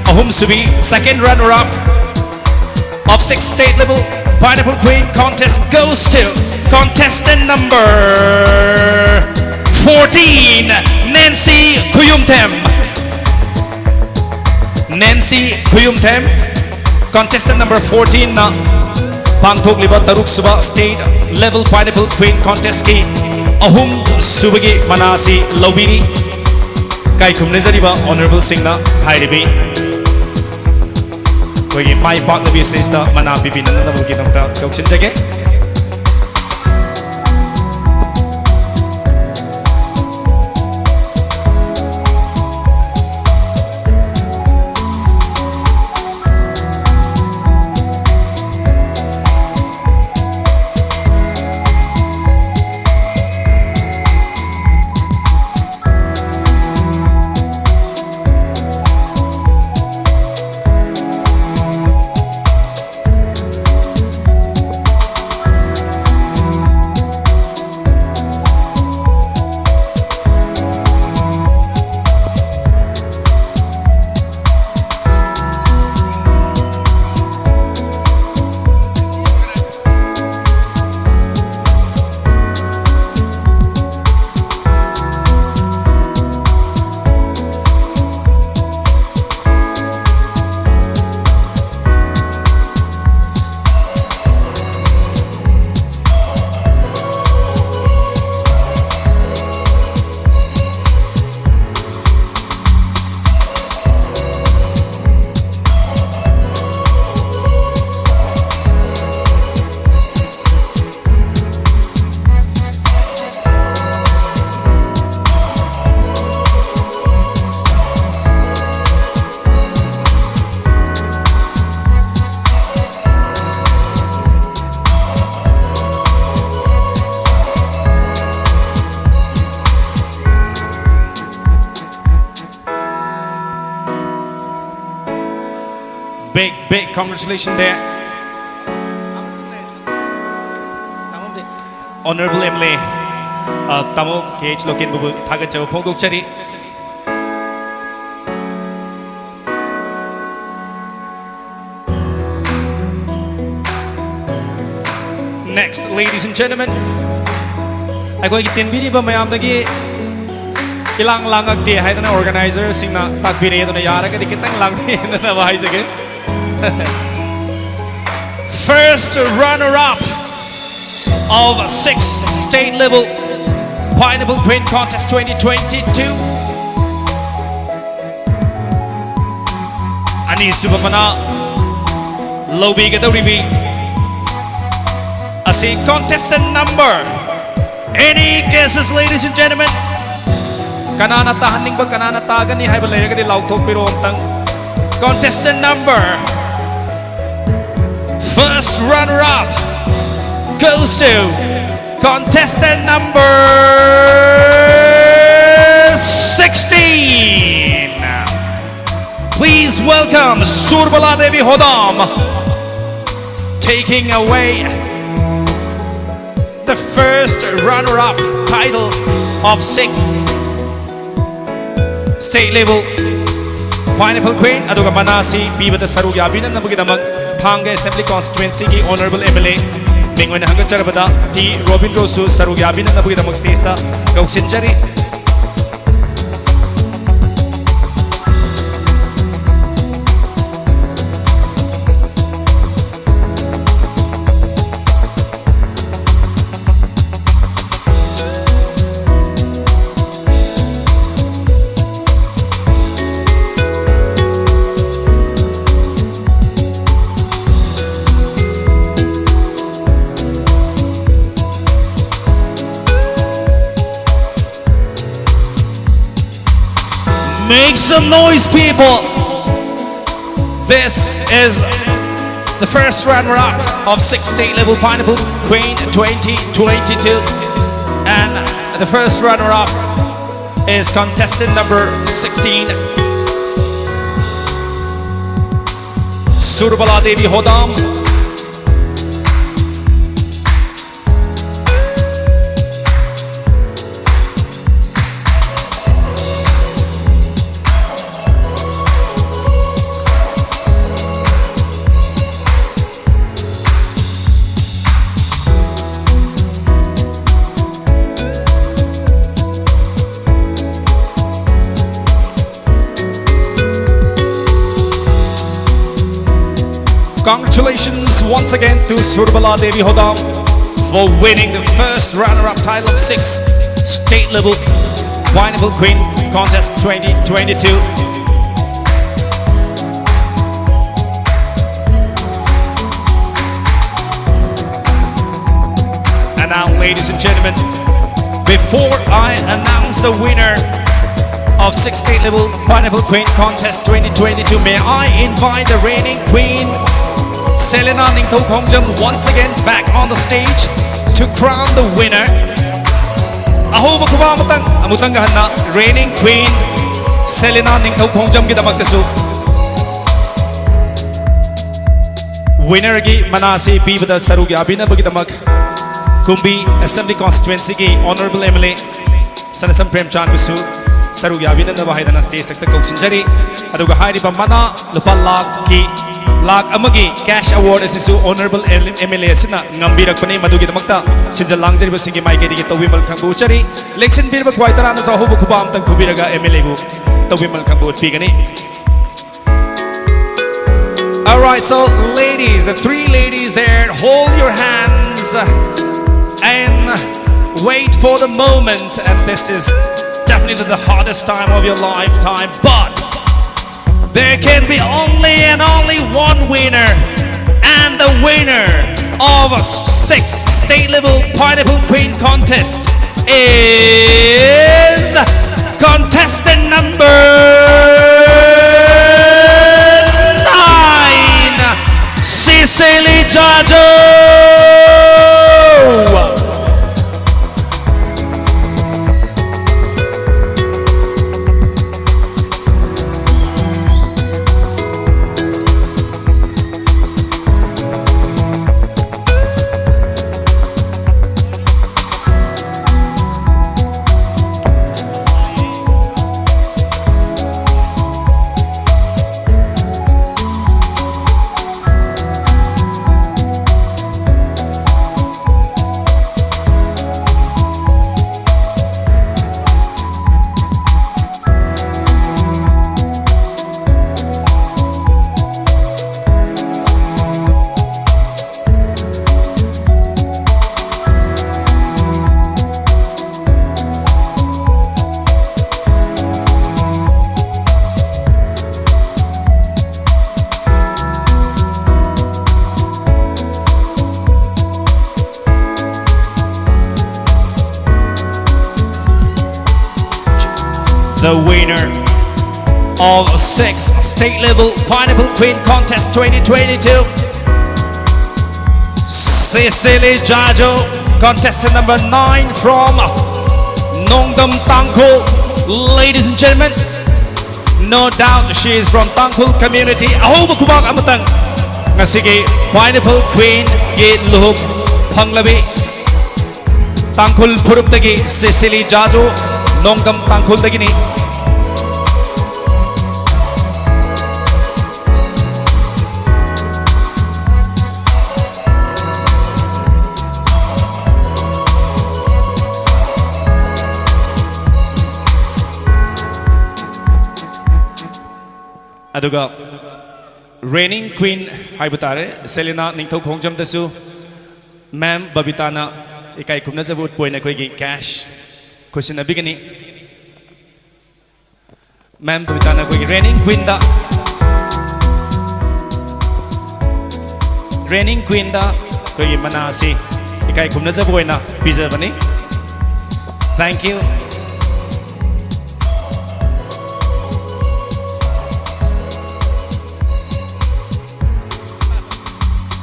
Ahum Subi, second runner-up of 6th state level Pineapple Queen contest goes to contestant number 14, Nancy Kuyumtem. Nancy Kuyumtem, contestant number 14 na Pangthok liba taruk suba state level Pineapple Queen contest ki ahum subagi manasi lawiri kai thumne jariba honorable singna hairibi koi mai pak na bises ta mana bibin na bugi namta choksin jage. Big congratulations there. Honorable MLA Tamo KH Lokin Bubu Thagachaw Phongdokchari. Next, ladies and gentlemen, I tinbiri ba mayam dagi ilang langak di hai na organizer singna takbire na yara ka dikitang langbi na bahai jage. First runner-up of 6th state level Pineapple Queen contest 2022. Ani subapana Lobi Gadoribi. I say contestant number. Any guesses, ladies and gentlemen? Kanana tahaning ba kanana tagan ni hai ba laira ka di lautok pero tang contestant number. First runner-up goes to contestant number 16. Please welcome Surbala Devi Hodam, taking away the first runner-up title of 6th state level Pineapple Queen. Aduga manasi bibata sarugya binan nabugidamak Thanga Assembly Constituency ki Honorable MLA Mingwen Hangacarabada T. Robin Rosu Sarugya binan nabugidamak stage ta kauksinjari. Make some noise, people! This is the first runner-up of 6th state level Pineapple Queen 2022, and the first runner-up is contestant number 16, Surbala Devi Hodam. Congratulations once again to Surbala Devi Hodam for winning the first runner-up title of 6 state level Pineapple Queen Contest 2022. And now, ladies and gentlemen, before I announce the winner of 6 state level Pineapple Queen Contest 2022, may I invite the reigning queen Selena Ningthau Khongjam once again back on the stage to crown the winner. Ahoba kuba amutang gahanna reigning queen Selena Ningthau Khongjam gidamaktasu winner gi manasi pibada sarugi abinabagidamak Kumbi Assembly Constituency ki Honorable MLA Sanasam Premchand Bisu sarugi abinadaba haidana stage sakta kausinjari aduga hairiba mana lupa lakh amagi cash award asisu Honorable MLA sina ngambirakpani madugidamakta sinjal langjariba singi maikedi gi tawimmal khangbu chari election birba khwaitara na sahubu khuba amtang khubiraga MLA gu tawimmal khangbu pigani. All right, so ladies, the 3 ladies there, hold your hands and wait for the moment. And this is definitely the hardest time of your lifetime, but there can be only and only one winner, and the winner of a 6 state level Pineapple Queen contest is contestant number 9, Cicely Jajo. The winner of 6 state level Pineapple Queen Contest 2022, Cicely Jajo, contestant number 9 from Nongdam Tangkhul. Ladies and gentlemen, no doubt she is from Tangkhul community. Ahoba kubak amatang ngasigi Pineapple Queen gi luhub phanglabi Tangkhul Phurup tagi Cicely Jajo Nongdam Tangkhul tagi ni. Aduga reigning queen haibutare Selena Ningthau Khongjam dasu ma'am Babitana ikai kumna jabut poina koi gi cash question abigani ma'am Babitana koi reigning queen da koi manasi ikai kumna jaboina bijabani. Thank you.